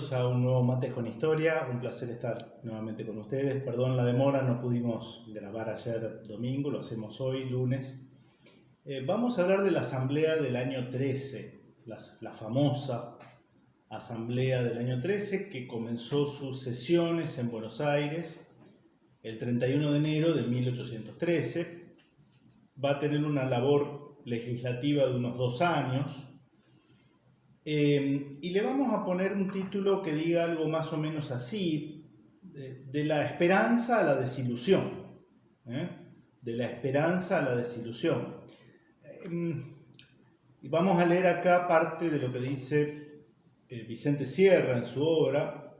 bienvenidos a un nuevo Mates con Historia. Un placer estar nuevamente con ustedes. Perdón la demora, no pudimos grabar ayer domingo, lo hacemos hoy, lunes. Vamos a hablar de la asamblea del año 13, la famosa asamblea del año 13 que comenzó sus sesiones en Buenos Aires el 31 de enero de 1813. Va a tener una labor legislativa de unos 2 años. Y le vamos a poner un título que diga algo más o menos así, de la esperanza a la desilusión. De la esperanza a la desilusión. Y vamos a leer acá parte de lo que dice Vicente Sierra en su obra.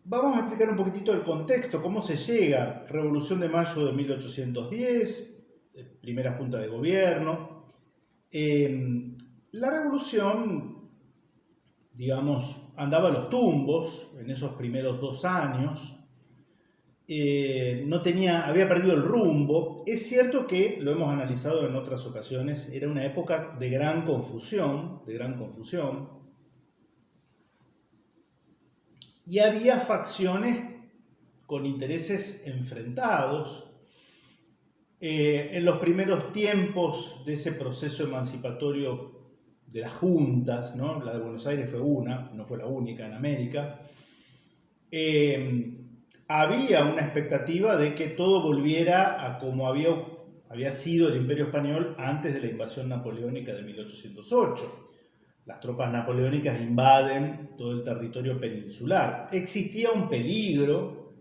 Vamos a explicar un poquitito el contexto, cómo se llega. Revolución de Mayo de 1810, primera Junta de Gobierno. La revolución, digamos, andaba a los tumbos en esos primeros 2 años. Había perdido el rumbo. Es cierto que, lo hemos analizado en otras ocasiones, era una época de gran confusión. Y había facciones con intereses enfrentados. En los primeros tiempos de ese proceso emancipatorio de las juntas, ¿no? La de Buenos Aires fue una, no fue la única en América. Había una expectativa de que todo volviera a como había sido el Imperio Español antes de la invasión napoleónica de 1808. Las tropas napoleónicas invaden todo el territorio peninsular. Existía un peligro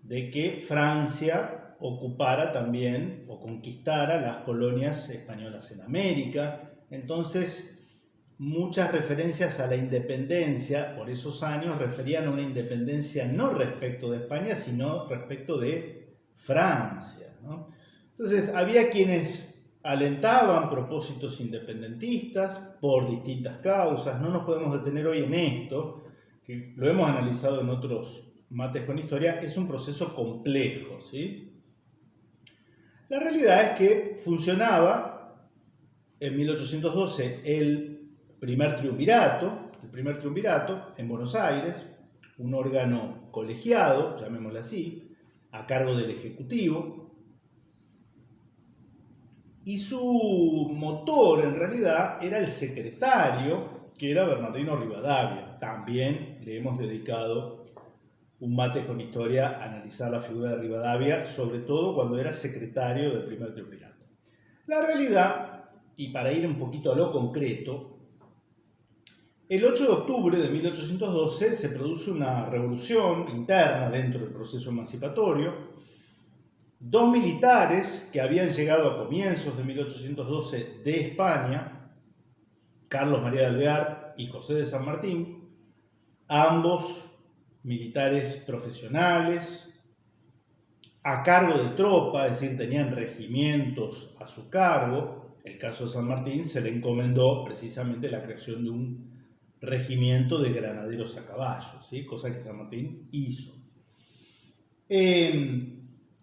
de que Francia ocupara también o conquistara las colonias españolas en América. Entonces, muchas referencias a la independencia por esos años referían a una independencia no respecto de España, sino respecto de Francia, ¿no? Entonces, había quienes alentaban propósitos independentistas por distintas causas. No nos podemos detener hoy en esto, que lo hemos analizado en otros mates con historia. Es un proceso complejo, ¿sí? La realidad es que funcionaba en 1812 el primer triunvirato en Buenos Aires, un órgano colegiado, llamémoslo así, a cargo del Ejecutivo. Y su motor, en realidad, era el secretario, que era Bernardino Rivadavia. También le hemos dedicado un mate con historia a analizar la figura de Rivadavia, sobre todo cuando era secretario del primer triunvirato. La realidad, y para ir un poquito a lo concreto, el 8 de octubre de 1812 se produce una revolución interna dentro del proceso emancipatorio. 2 militares que habían llegado a comienzos de 1812 de España, Carlos María de Alvear y José de San Martín, ambos militares profesionales, a cargo de tropa, es decir, tenían regimientos a su cargo. El caso de San Martín se le encomendó precisamente la creación de un regimiento de granaderos a caballo, ¿sí? Cosa que San Martín hizo.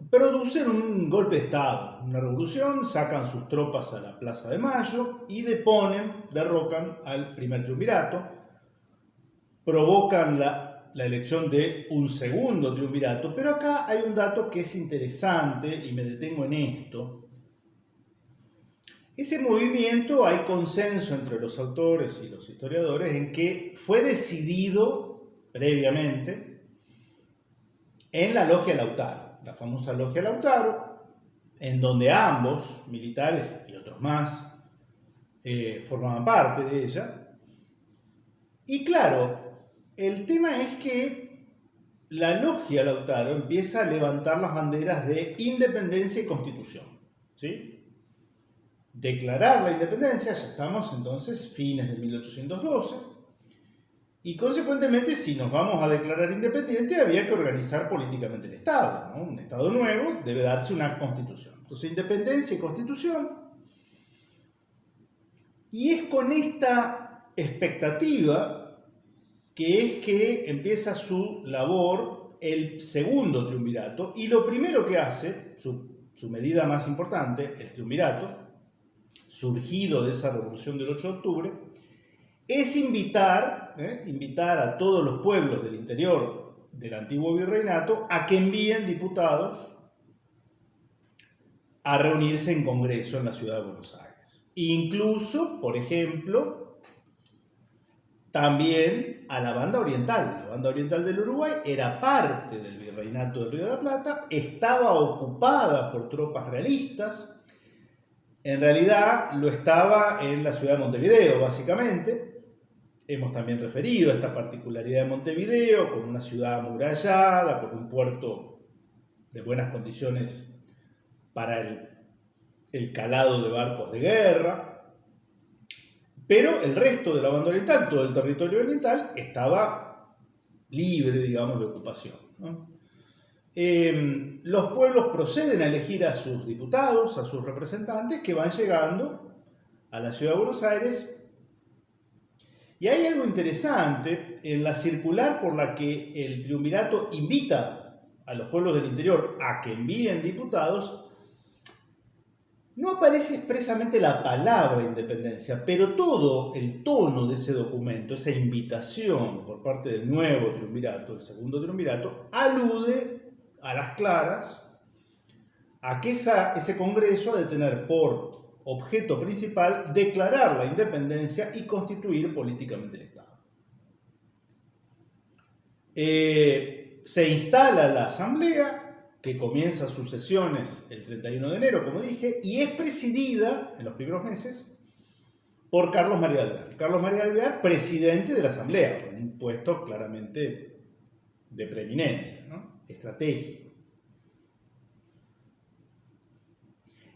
Producen un golpe de Estado, una revolución, sacan sus tropas a la Plaza de Mayo y derrocan al primer triunvirato, provocan la elección de un segundo triunvirato. Pero acá hay un dato que es interesante y me detengo en esto. Ese movimiento, hay consenso entre los autores y los historiadores en que fue decidido previamente en la Logia Lautaro, la famosa Logia Lautaro, en donde ambos, militares y otros más, formaban parte de ella. Y claro, el tema es que la Logia Lautaro empieza a levantar las banderas de independencia y constitución, ¿sí? Declarar la independencia, ya estamos entonces fines de 1812, y consecuentemente, si nos vamos a declarar independiente, había que organizar políticamente el Estado, ¿no? Un Estado nuevo, debe darse una constitución. Entonces, independencia y constitución. Y es con esta expectativa que empieza su labor el segundo triunvirato, y lo primero que hace, su medida más importante, el triunvirato, surgido de esa revolución del 8 de octubre, es invitar a todos los pueblos del interior del antiguo virreinato a que envíen diputados a reunirse en congreso en la ciudad de Buenos Aires. Incluso, por ejemplo, también a la banda oriental. La banda oriental del Uruguay era parte del virreinato del Río de la Plata, estaba ocupada por tropas realistas. En realidad lo estaba en la ciudad de Montevideo, básicamente. Hemos también referido a esta particularidad de Montevideo, con una ciudad amurallada, con un puerto de buenas condiciones para el calado de barcos de guerra. Pero el resto de la banda oriental, todo el territorio oriental, estaba libre, digamos, de ocupación, ¿no? Los pueblos proceden a elegir a sus diputados, a sus representantes, que van llegando a la ciudad de Buenos Aires. Y hay algo interesante en la circular por la que el triunvirato invita a los pueblos del interior a que envíen diputados. No aparece expresamente la palabra independencia, pero todo el tono de ese documento, esa invitación por parte del nuevo triunvirato, el segundo triunvirato, alude a las claras a que ese congreso ha de tener por objeto principal declarar la independencia y constituir políticamente el Estado. Se instala la asamblea, que comienza sus sesiones el 31 de enero, como dije, y es presidida en los primeros meses por Carlos María de Alvear. Carlos María de Alvear, presidente de la Asamblea, con un puesto claramente de preeminencia, ¿no? Estratégico.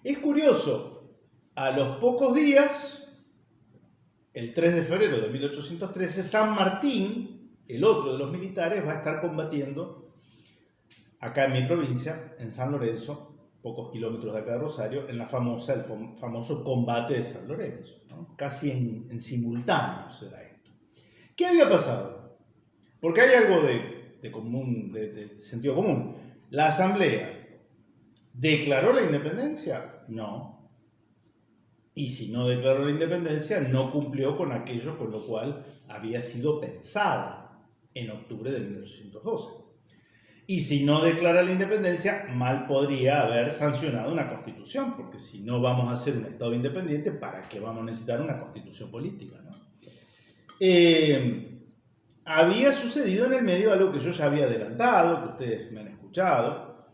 Es curioso, a los pocos días, el 3 de febrero de 1813, San Martín, el otro de los militares, va a estar combatiendo acá en mi provincia, en San Lorenzo, pocos kilómetros de acá de Rosario, en el famoso combate de San Lorenzo, ¿no? Casi en simultáneo se da esto. ¿Qué había pasado? Porque hay algo de sentido común. ¿La Asamblea declaró la independencia? No. Y si no declaró la independencia, no cumplió con aquello con lo cual había sido pensada en octubre de 1812. Y si no declara la independencia, mal podría haber sancionado una constitución, porque si no vamos a hacer un Estado independiente, ¿para qué vamos a necesitar una constitución política, ¿no? Había sucedido en el medio algo que yo ya había adelantado, que ustedes me han escuchado.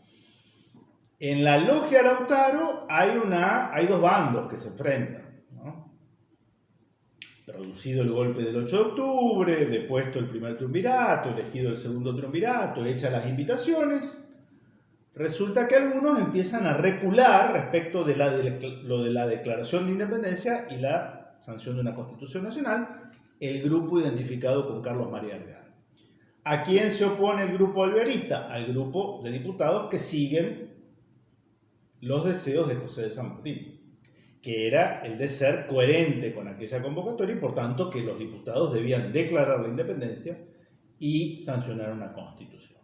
En la logia Lautaro hay dos bandos que se enfrentan, ¿no? Producido el golpe del 8 de octubre, depuesto el primer triunvirato, elegido el segundo triunvirato, hechas las invitaciones, resulta que algunos empiezan a recular respecto de lo de la declaración de independencia y la sanción de una constitución nacional, el grupo identificado con Carlos María Alvear. ¿A quién se opone el grupo alvearista? Al grupo de diputados que siguen los deseos de José de San Martín, que era el de ser coherente con aquella convocatoria y por tanto que los diputados debían declarar la independencia y sancionar una constitución.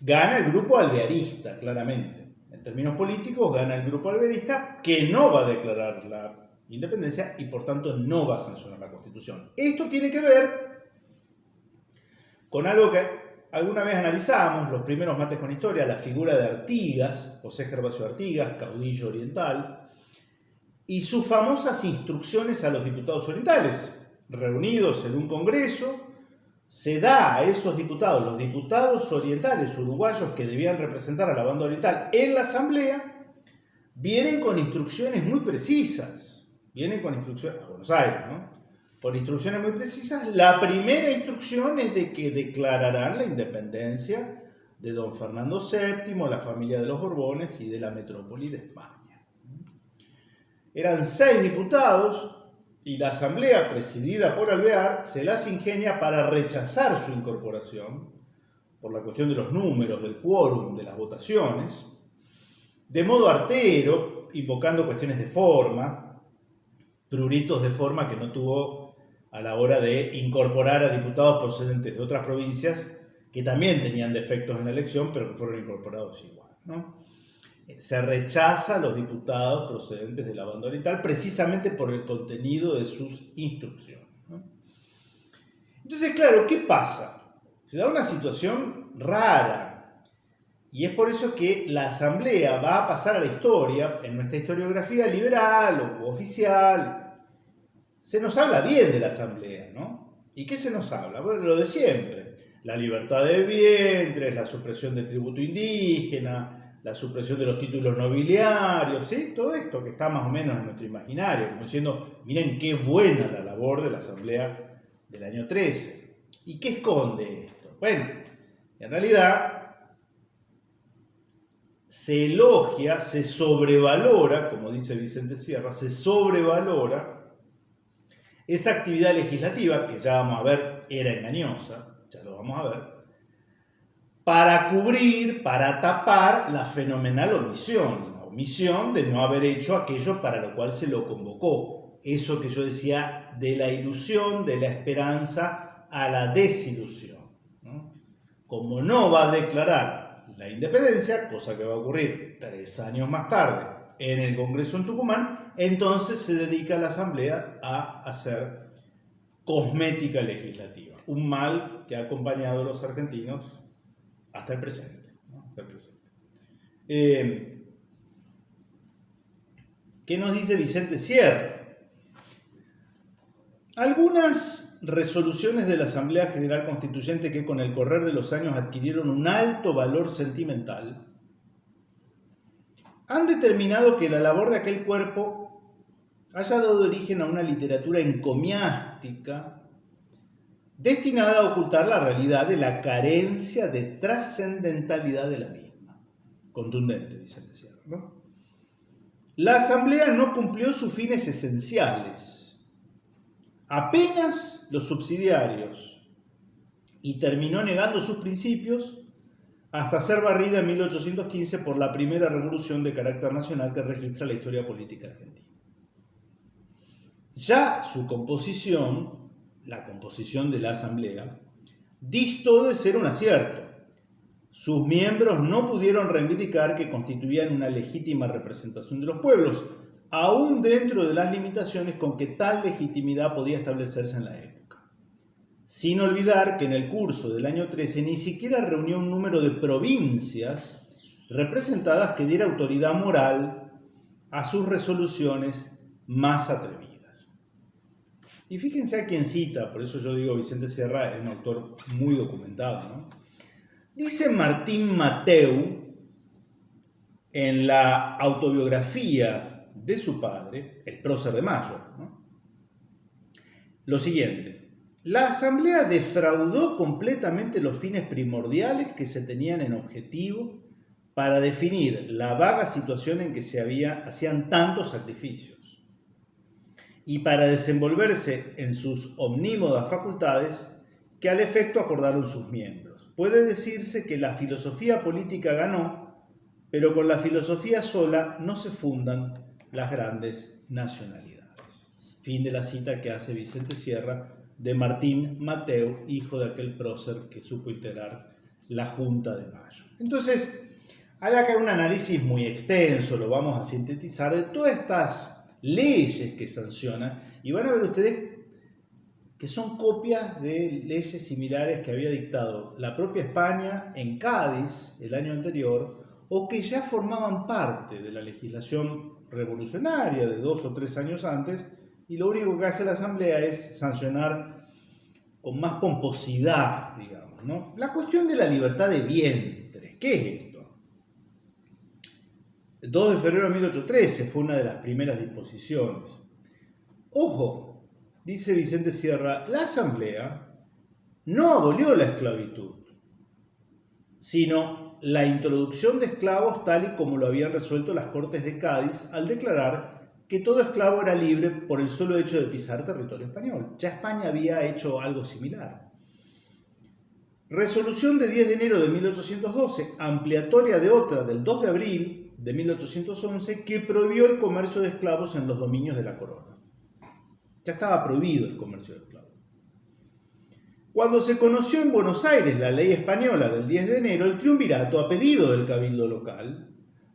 Gana el grupo alvearista, claramente. En términos políticos, gana el grupo alvearista, que no va a declarar la independencia y por tanto no va a sancionar la constitución. Esto tiene que ver con algo que alguna vez analizamos, los primeros mates con historia, la figura de Artigas, José Gervasio Artigas, caudillo oriental, y sus famosas instrucciones a los diputados orientales. Reunidos en un congreso, se da a esos diputados, los diputados orientales uruguayos que debían representar a la banda oriental en la asamblea, vienen con instrucciones muy precisas. Vienen con instrucciones a Buenos Aires, ¿no? Con instrucciones muy precisas. La primera instrucción es de que declararán la independencia de don Fernando VII, la familia de los Borbones y de la metrópoli de España. Eran 6 diputados y la asamblea presidida por Alvear se las ingenia para rechazar su incorporación por la cuestión de los números, del quórum, de las votaciones, de modo artero, invocando cuestiones de forma, pruritos de forma que no tuvo a la hora de incorporar a diputados procedentes de otras provincias que también tenían defectos en la elección, pero que fueron incorporados igual, ¿no? se rechaza a los diputados procedentes de la banda oriental precisamente por el contenido de sus instrucciones, ¿no? Entonces, claro, ¿qué pasa? Se da una situación rara y es por eso que la asamblea va a pasar a la historia, en nuestra historiografía liberal o oficial. Se nos habla bien de la asamblea, ¿no? ¿Y qué se nos habla? Bueno, lo de siempre. La libertad de vientres, la supresión del tributo indígena, la supresión de los títulos nobiliarios, ¿sí? Todo esto que está más o menos en nuestro imaginario, como diciendo, miren qué buena la labor de la asamblea del año 13. ¿Y qué esconde esto? Bueno, en realidad se elogia, se sobrevalora, como dice Vicente Sierra, se sobrevalora esa actividad legislativa, que ya vamos a ver era engañosa, ya lo vamos a ver, para cubrir, para tapar la fenomenal omisión, la omisión de no haber hecho aquello para lo cual se lo convocó. Eso que yo decía de la ilusión, de la esperanza a la desilusión, ¿no? Como no va a declarar la independencia, cosa que va a ocurrir 3 años más tarde en el Congreso en Tucumán, entonces se dedica a la Asamblea a hacer cosmética legislativa. Un mal que ha acompañado a los argentinos hasta el presente, ¿no? Hasta el presente. ¿Qué nos dice Vicente Sierra? Algunas resoluciones de la Asamblea General Constituyente que con el correr de los años adquirieron un alto valor sentimental han determinado que la labor de aquel cuerpo haya dado origen a una literatura encomiástica destinada a ocultar la realidad de la carencia de trascendentalidad de la misma. Contundente, Vicente Sierra, ¿no? La Asamblea no cumplió sus fines esenciales, apenas los subsidiarios, y terminó negando sus principios hasta ser barrida en 1815 por la primera revolución de carácter nacional que registra la historia política argentina. Ya su composición, la composición de la Asamblea, distó de ser un acierto. Sus miembros no pudieron reivindicar que constituían una legítima representación de los pueblos, aún dentro de las limitaciones con que tal legitimidad podía establecerse en la época. Sin olvidar que en el curso del año 13 ni siquiera reunió un número de provincias representadas que diera autoridad moral a sus resoluciones más atrevidas. Y fíjense a quién cita, por eso yo digo Vicente Sierra es un autor muy documentado, ¿no? Dice Martín Mateu en la autobiografía de su padre, El prócer de Mayo, ¿no? Lo siguiente: la Asamblea defraudó completamente los fines primordiales que se tenían en objetivo para definir la vaga situación en que se hacían tantos sacrificios y para desenvolverse en sus omnímodas facultades que al efecto acordaron sus miembros. Puede decirse que la filosofía política ganó, pero con la filosofía sola no se fundan las grandes nacionalidades. Fin de la cita que hace Vicente Sierra de Martín Mateu, hijo de aquel prócer que supo integrar la Junta de Mayo. Entonces, hay acá un análisis muy extenso, lo vamos a sintetizar, de todas estas leyes que sancionan, y van a ver ustedes que son copias de leyes similares que había dictado la propia España en Cádiz el año anterior, o que ya formaban parte de la legislación revolucionaria de 2 o 3 años antes, y lo único que hace la Asamblea es sancionar con más pomposidad, digamos, ¿no? La cuestión de la libertad de vientres, ¿qué es esto? El 2 de febrero de 1813 fue una de las primeras disposiciones. Ojo, dice Vicente Sierra, la Asamblea no abolió la esclavitud, sino la introducción de esclavos tal y como lo habían resuelto las Cortes de Cádiz al declarar que todo esclavo era libre por el solo hecho de pisar territorio español. Ya España había hecho algo similar. Resolución de 10 de enero de 1812, ampliatoria de otra del 2 de abril de 1811, que prohibió el comercio de esclavos en los dominios de la corona. Ya estaba prohibido el comercio de esclavos. Cuando se conoció en Buenos Aires la ley española del 10 de enero, el triunvirato, a pedido del cabildo local,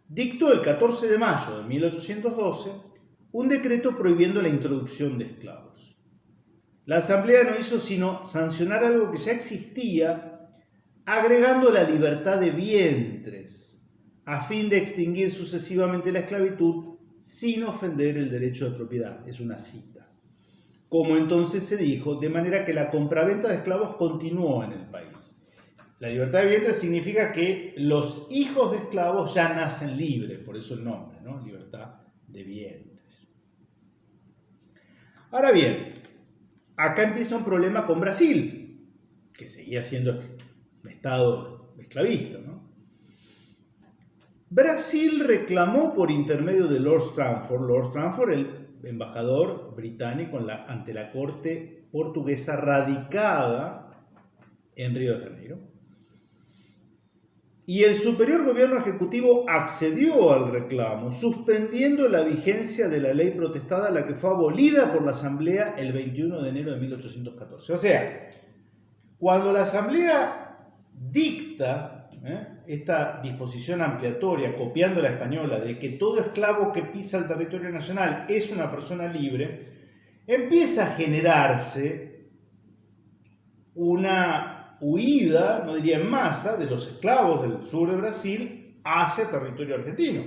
dictó el 14 de mayo de 1812 un decreto prohibiendo la introducción de esclavos. La Asamblea no hizo sino sancionar algo que ya existía, agregando la libertad de vientres, a fin de extinguir sucesivamente la esclavitud sin ofender el derecho de propiedad. Es una cita. Como entonces se dijo, de manera que la compraventa de esclavos continuó en el país. La libertad de vientres significa que los hijos de esclavos ya nacen libres, por eso el nombre, ¿no? Libertad de vientres. Ahora bien, acá empieza un problema con Brasil, que seguía siendo un estado esclavista, ¿no? Brasil reclamó por intermedio de Lord Stranford, el embajador británico ante la corte portuguesa radicada en Río de Janeiro. Y el superior gobierno ejecutivo accedió al reclamo, suspendiendo la vigencia de la ley protestada, la que fue abolida por la Asamblea el 21 de enero de 1814. O sea, cuando la Asamblea dicta esta disposición ampliatoria, copiando la española, de que todo esclavo que pisa el territorio nacional es una persona libre, empieza a generarse una huida, no diría en masa, de los esclavos del sur de Brasil hacia territorio argentino.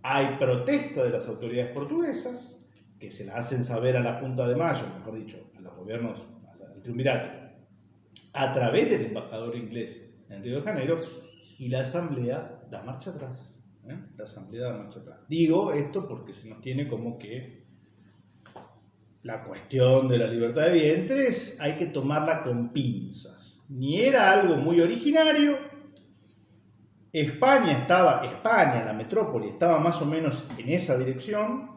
Hay protesta de las autoridades portuguesas, que se la hacen saber a la Junta de Mayo, mejor dicho, a los gobiernos, al triunvirato, a través del embajador inglés en Río de Janeiro, y la Asamblea da marcha atrás. La Asamblea da marcha atrás. Digo esto porque se nos tiene como que la cuestión de la libertad de vientres hay que tomarla con pinzas. Ni era algo muy originario. España, la metrópoli, estaba más o menos en esa dirección.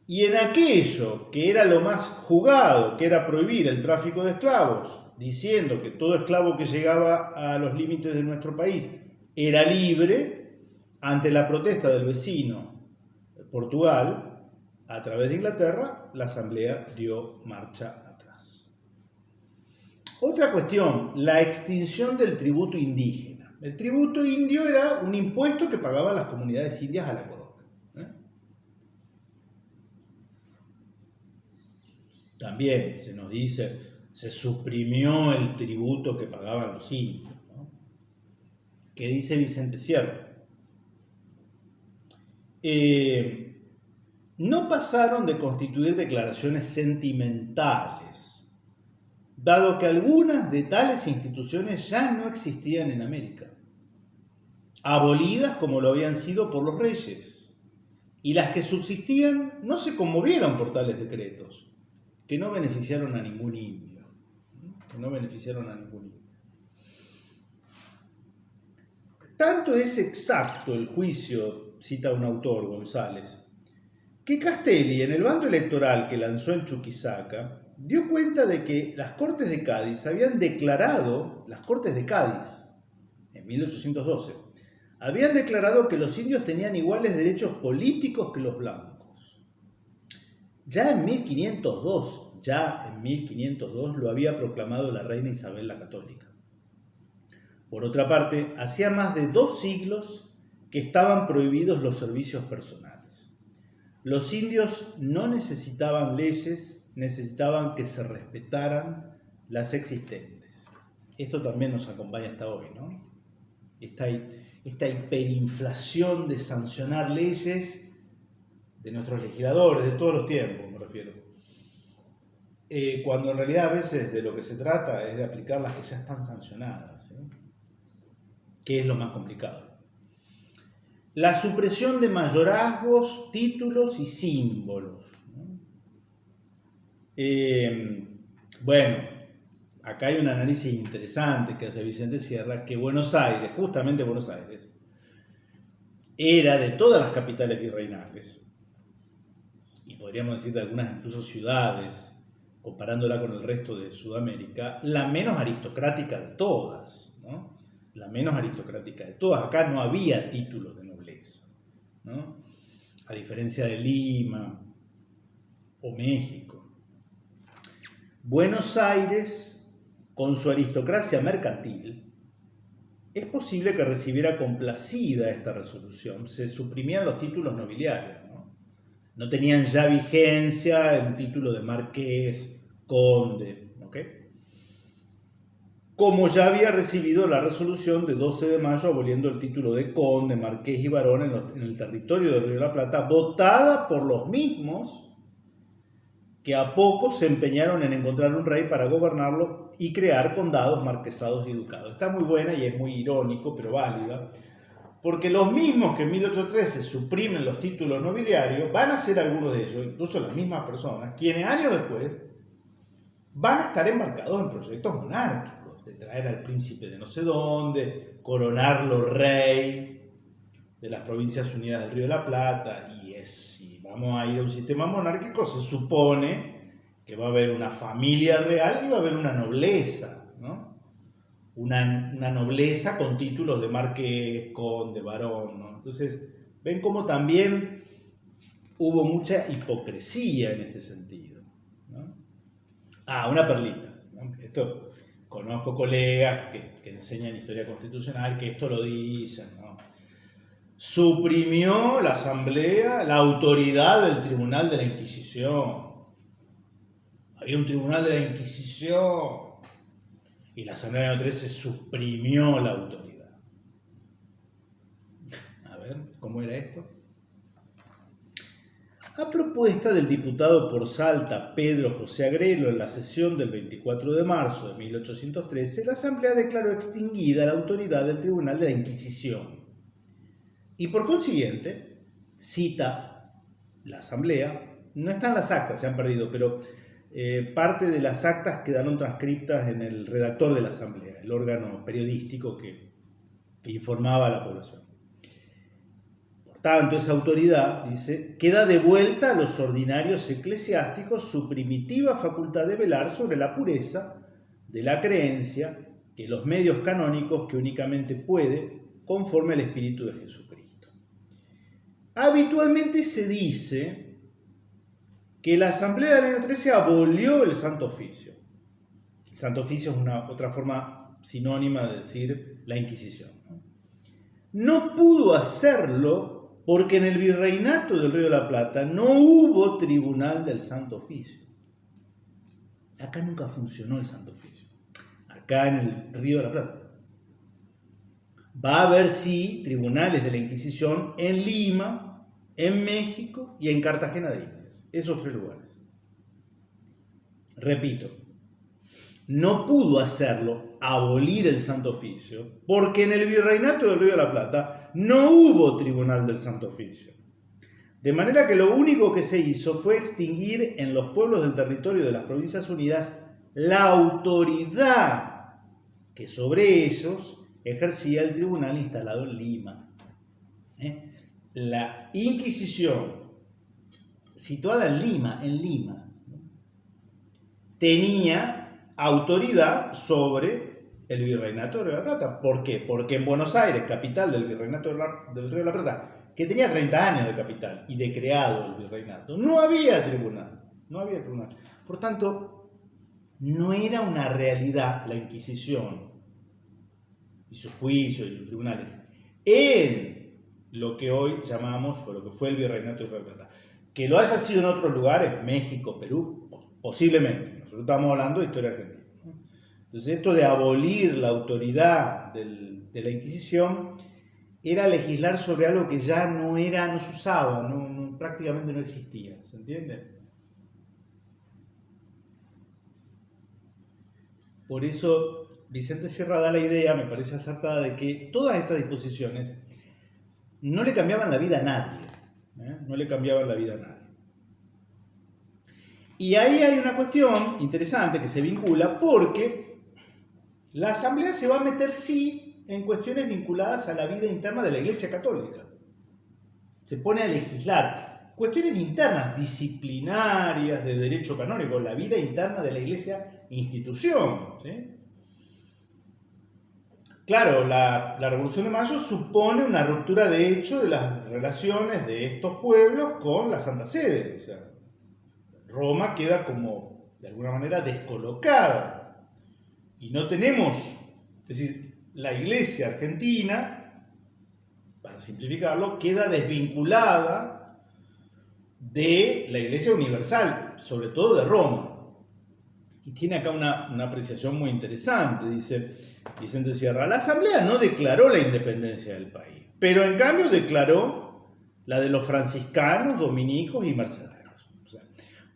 Y en aquello que era lo más jugado, que era prohibir el tráfico de esclavos, diciendo que todo esclavo que llegaba a los límites de nuestro país era libre, ante la protesta del vecino Portugal, a través de Inglaterra, la Asamblea dio marcha atrás. Otra cuestión, la extinción del tributo indígena. El tributo indio era un impuesto que pagaban las comunidades indias a la corona. También se nos dice, se suprimió el tributo que pagaban los indios, ¿no? ¿Qué dice Vicente Sierra? No pasaron de constituir declaraciones sentimentales, dado que algunas de tales instituciones ya no existían en América, abolidas como lo habían sido por los reyes, y las que subsistían no se conmovieron por tales decretos, que no beneficiaron a ningún indio, Tanto es exacto el juicio, cita un autor, González, que Castelli, en el bando electoral que lanzó en Chuquisaca, dio cuenta de que las Cortes de Cádiz habían declarado, en 1812, habían declarado que los indios tenían iguales derechos políticos que los blancos. Ya en 1502 lo había proclamado la reina Isabel la Católica. Por otra parte, hacía más de 2 siglos que estaban prohibidos los servicios personales. Los indios no necesitaban leyes, necesitaban que se respetaran las existentes. Esto también nos acompaña hasta hoy, ¿no? Esta hiperinflación de sancionar leyes de nuestros legisladores, de todos los tiempos, me refiero. Cuando en realidad a veces de lo que se trata es de aplicar las que ya están sancionadas, ¿sí? Que es lo más complicado. La supresión de mayorazgos, títulos y símbolos. Bueno, acá hay un análisis interesante que hace Vicente Sierra, que Buenos Aires, justamente Buenos Aires, era de todas las capitales virreinales, y podríamos decir de algunas incluso ciudades, comparándola con el resto de Sudamérica, la menos aristocrática de todas, ¿no? La menos aristocrática de todas. Acá no había títulos de nobleza, ¿no? A diferencia de Lima o México. Buenos Aires, con su aristocracia mercantil, es posible que recibiera complacida esta resolución. Se suprimían los títulos nobiliarios, ¿no? No tenían ya vigencia un título de marqués, conde, ¿ok? Como ya había recibido la resolución de 12 de mayo aboliendo el título de conde, marqués y barón en el territorio del Río de la Plata, votada por los mismos que a poco se empeñaron en encontrar un rey para gobernarlo y crear condados, marquesados y ducados. Está muy buena y es muy irónico, pero válida, porque los mismos que en 1813 suprimen los títulos nobiliarios van a ser algunos de ellos, incluso las mismas personas, quienes años después van a estar embarcados en proyectos monárquicos, de traer al príncipe de no sé dónde, coronarlo rey de las Provincias Unidas del Río de la Plata, y si vamos a ir a un sistema monárquico, se supone que va a haber una familia real y va a haber una nobleza, ¿no? Una nobleza con títulos de marqués, conde, barón, ¿no? Entonces, ven cómo también hubo mucha hipocresía en este sentido, ¿no? Una perlita, ¿no? Esto, conozco colegas que enseñan historia constitucional que esto lo dicen, ¿no? Suprimió la Asamblea la autoridad del Tribunal de la Inquisición. Había un Tribunal de la Inquisición y la Asamblea de 13 suprimió la autoridad. A ver, ¿cómo era esto? A propuesta del diputado por Salta Pedro José Agrelo en la sesión del 24 de marzo de 1813, la Asamblea declaró extinguida la autoridad del Tribunal de la Inquisición. Y por consiguiente, cita la Asamblea, no están las actas, se han perdido, pero parte de las actas quedaron transcriptas en el redactor de la Asamblea, el órgano periodístico que informaba a la población. Por tanto, esa autoridad, dice, queda devuelta a los ordinarios eclesiásticos su primitiva facultad de velar sobre la pureza de la creencia que los medios canónicos que únicamente puede conforme al Espíritu de Jesucristo. Habitualmente se dice que la Asamblea del año 13 abolió el Santo Oficio. El Santo Oficio es otra forma sinónima de decir la Inquisición. No pudo hacerlo porque en el virreinato del Río de la Plata no hubo tribunal del Santo Oficio. Acá nunca funcionó el Santo Oficio. Acá en el Río de la Plata. Va a haber, sí, tribunales de la Inquisición en Lima, en México y en Cartagena de Indias. Esos tres lugares. Repito, no pudo hacerlo, abolir el Santo Oficio, porque en el virreinato del Río de la Plata no hubo tribunal del Santo Oficio. De manera que lo único que se hizo fue extinguir en los pueblos del territorio de las Provincias Unidas la autoridad que sobre ellos ejercía el tribunal instalado en Lima. La Inquisición, situada en Lima, tenía autoridad sobre el virreinato del Río de la Plata. ¿Por qué? Porque en Buenos Aires, capital del virreinato del Río de la Plata, que tenía 30 años de capital y de creado el virreinato, no había tribunal. Por tanto, no era una realidad la Inquisición y sus juicios y sus tribunales en lo que hoy llamamos, o lo que fue el virreinato de Río de la Plata. Que lo haya sido en otros lugares, México, Perú, posiblemente. Nosotros estamos hablando de historia argentina. Entonces, esto de abolir la autoridad de la Inquisición era legislar sobre algo que ya no se usaba, prácticamente no existía. ¿Se entiende? Por eso, Vicente Sierra da la idea, me parece acertada, de que todas estas disposiciones no le cambiaban la vida a nadie. No le cambiaban la vida a nadie. Y ahí hay una cuestión interesante que se vincula porque la Asamblea se va a meter, sí, en cuestiones vinculadas a la vida interna de la Iglesia Católica. Se pone a legislar cuestiones internas, disciplinarias, de derecho canónico, la vida interna de la Iglesia institución, ¿sí? Claro, la Revolución de Mayo supone una ruptura de hecho de las relaciones de estos pueblos con la Santa Sede. O sea, Roma queda como, de alguna manera, descolocada. Y no tenemos, es decir, la Iglesia argentina, para simplificarlo, queda desvinculada de la Iglesia universal, sobre todo de Roma. Y tiene acá una apreciación muy interesante, dice Vicente Sierra. La Asamblea no declaró la independencia del país, pero en cambio declaró la de los franciscanos, dominicos y mercedarios. O sea,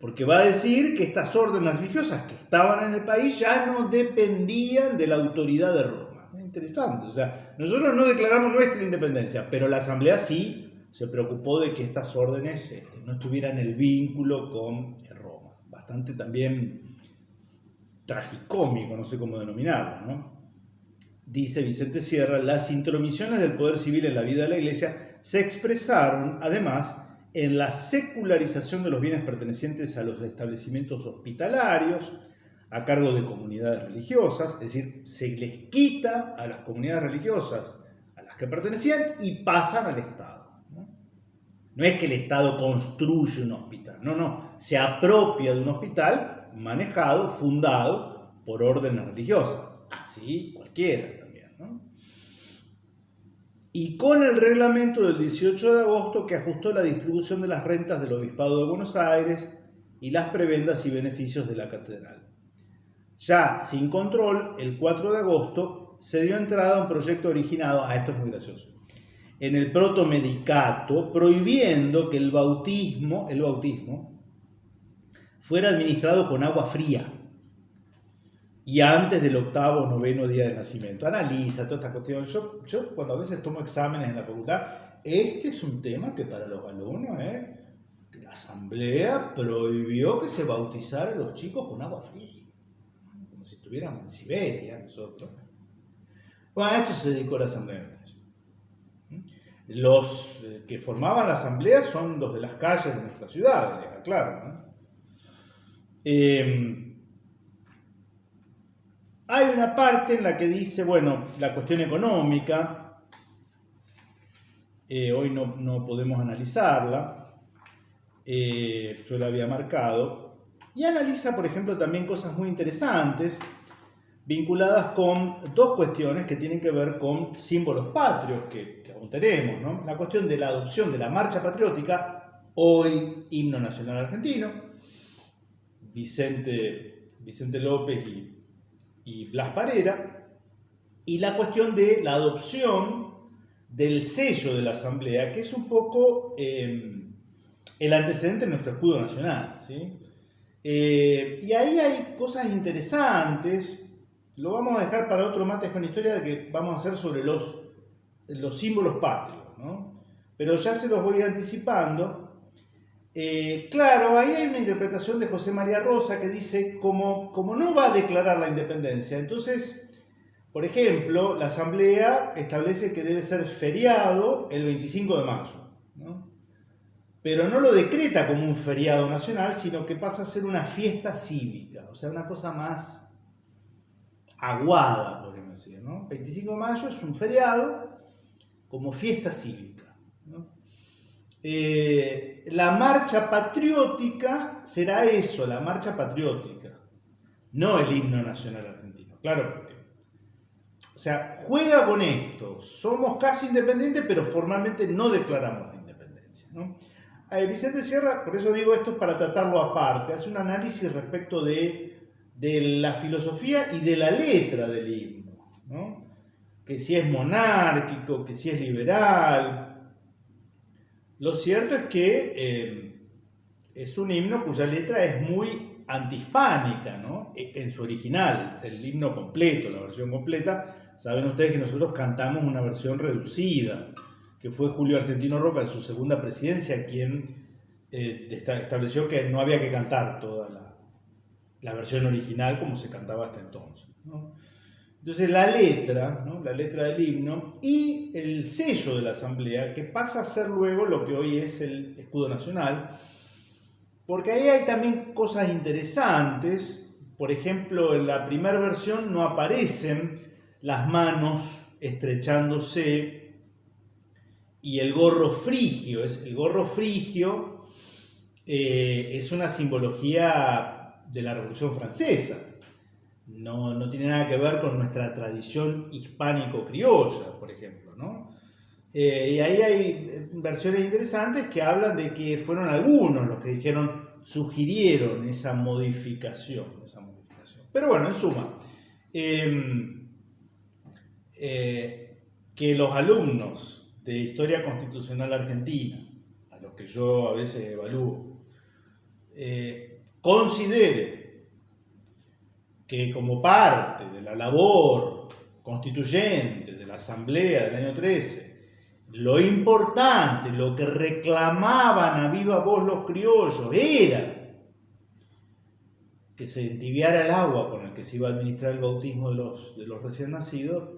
porque va a decir que estas órdenes religiosas que estaban en el país ya no dependían de la autoridad de Roma. Es interesante, o sea, nosotros no declaramos nuestra independencia, pero la Asamblea sí se preocupó de que estas órdenes no estuvieran en el vínculo con Roma. Bastante también tragicómico, no sé cómo denominarlo, ¿no? Dice Vicente Sierra, las intromisiones del poder civil en la vida de la Iglesia se expresaron, además, en la secularización de los bienes pertenecientes a los establecimientos hospitalarios, a cargo de comunidades religiosas, es decir, se les quita a las comunidades religiosas a las que pertenecían y pasan al Estado. No es que el Estado construye un hospital, no, se apropia de un hospital manejado, fundado por órdenes religiosas, así cualquiera también, ¿no? Y con el reglamento del 18 de agosto que ajustó la distribución de las rentas del Obispado de Buenos Aires y las prebendas y beneficios de la catedral. Ya sin control, el 4 de agosto se dio entrada a un proyecto originado, esto es muy gracioso, en el protomedicato, prohibiendo que el bautismo fuera administrado con agua fría y antes del 8º o 9º día de nacimiento. Analiza toda esta cuestión. Yo cuando a veces tomo exámenes en la facultad, este es un tema que para los alumnos que la Asamblea prohibió que se bautizaran a los chicos con agua fría, como si estuviéramos en Siberia nosotros. Bueno, a esto se dedicó la Asamblea. Los que formaban la Asamblea son los de las calles de nuestra ciudad, les aclaro, ¿no? Hay una parte en la que dice, bueno, la cuestión económica, hoy no podemos analizarla, yo la había marcado, y analiza, por ejemplo, también cosas muy interesantes vinculadas con dos cuestiones que tienen que ver con símbolos patrios que aún tenemos, ¿no? La cuestión de la adopción de la marcha patriótica, hoy himno nacional argentino, Vicente López y Blas Parera, y la cuestión de la adopción del sello de la Asamblea, que es un poco el antecedente de nuestro escudo nacional, ¿sí? Y ahí hay cosas interesantes, lo vamos a dejar para otro Mates con Historia, de que vamos a hacer sobre los símbolos patrios, ¿no? Pero ya se los voy anticipando. Claro, ahí hay una interpretación de José María Rosa que dice, como no va a declarar la independencia, entonces, por ejemplo, la Asamblea establece que debe ser feriado el 25 de mayo, ¿no? Pero no lo decreta como un feriado nacional, sino que pasa a ser una fiesta cívica, o sea, una cosa más aguada, podemos decir, ¿no? 25 de mayo es un feriado como fiesta cívica, ¿no? La marcha patriótica será eso, la marcha patriótica, no el himno nacional argentino. Claro, porque, o sea, juega con esto. Somos casi independientes, pero formalmente no declaramos la independencia, ¿no? Vicente Sierra, por eso digo esto, para tratarlo aparte, hace un análisis respecto de la filosofía y de la letra del himno, ¿no? Que si es monárquico, que si es liberal. Lo cierto es que es un himno cuya letra es muy antihispánica, ¿no? En su original, el himno completo, la versión completa. Saben ustedes que nosotros cantamos una versión reducida, que fue Julio Argentino Roca en su segunda presidencia quien estableció que no había que cantar toda la versión original como se cantaba hasta entonces, ¿no? Entonces la letra, ¿no? La letra del himno y el sello de la Asamblea, que pasa a ser luego lo que hoy es el escudo nacional, porque ahí hay también cosas interesantes. Por ejemplo, en la primera versión no aparecen las manos estrechándose y el gorro frigio. El gorro frigio es una simbología de la Revolución Francesa. no tiene nada que ver con nuestra tradición hispánico-criolla, por ejemplo, ¿no? Y ahí hay versiones interesantes que hablan de que fueron algunos los que sugirieron esa modificación. Pero bueno, en suma, que los alumnos de Historia Constitucional Argentina, a los que yo a veces evalúo, considere que como parte de la labor constituyente de la Asamblea del año 13, lo importante, lo que reclamaban a viva voz los criollos era que se entibiara el agua con el que se iba a administrar el bautismo de los recién nacidos,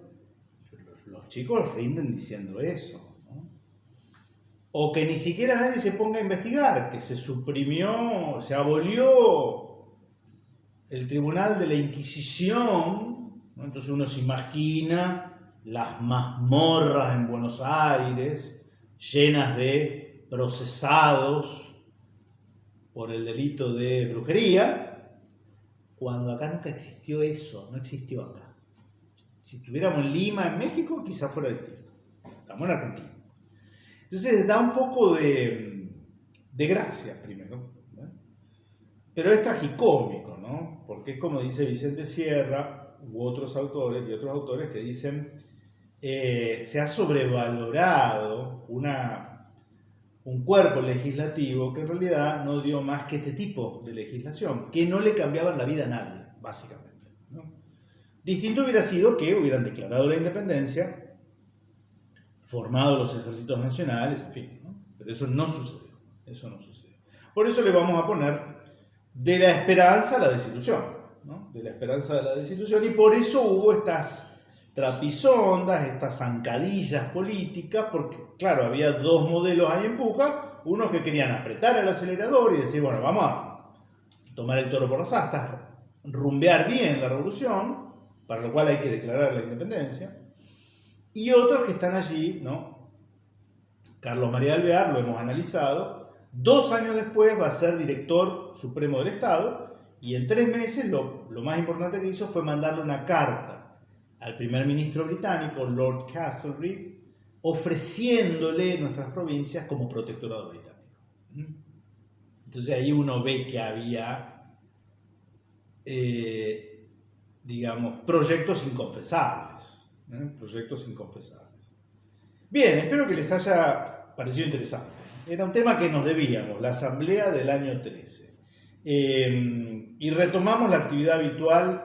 los chicos rinden diciendo eso, ¿no? O que ni siquiera nadie se ponga a investigar, que se suprimió, se abolió el Tribunal de la Inquisición, ¿no? Entonces uno se imagina las mazmorras en Buenos Aires llenas de procesados por el delito de brujería, cuando acá nunca existió eso, no existió acá. Si estuviéramos en Lima, en México, quizás fuera distinto. Estamos en Argentina. Entonces da un poco de gracia primero, ¿no? Pero es tragicómico, ¿no? Porque es como dice Vicente Sierra u otros autores que dicen se ha sobrevalorado un cuerpo legislativo que en realidad no dio más que este tipo de legislación, que no le cambiaban la vida a nadie, básicamente, ¿no? Distinto hubiera sido que hubieran declarado la independencia, formado los ejércitos nacionales, en fin, ¿no? Pero eso no sucedió, Por eso le vamos a poner de la esperanza a la desilusión, ¿no? De la esperanza a la desilusión, y por eso hubo estas trapisondas, estas zancadillas políticas, porque claro, había dos modelos ahí en puja, unos que querían apretar el acelerador y decir, bueno, vamos a tomar el toro por las astas, rumbear bien la revolución, para lo cual hay que declarar la independencia, y otros que están allí, ¿no? Carlos María Alvear, lo hemos analizado, 2 años después va a ser director supremo del Estado, y en 3 meses lo más importante que hizo fue mandarle una carta al primer ministro británico, Lord Castlereagh, ofreciéndole nuestras provincias como protectorado británico. Entonces ahí uno ve que había, digamos, proyectos inconfesables. Bien, espero que les haya parecido interesante. Era un tema que nos debíamos, la Asamblea del año 13. Y retomamos la actividad habitual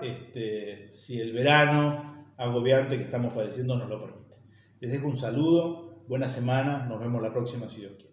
si el verano agobiante que estamos padeciendo nos lo permite. Les dejo un saludo, buena semana, nos vemos la próxima si Dios quiere.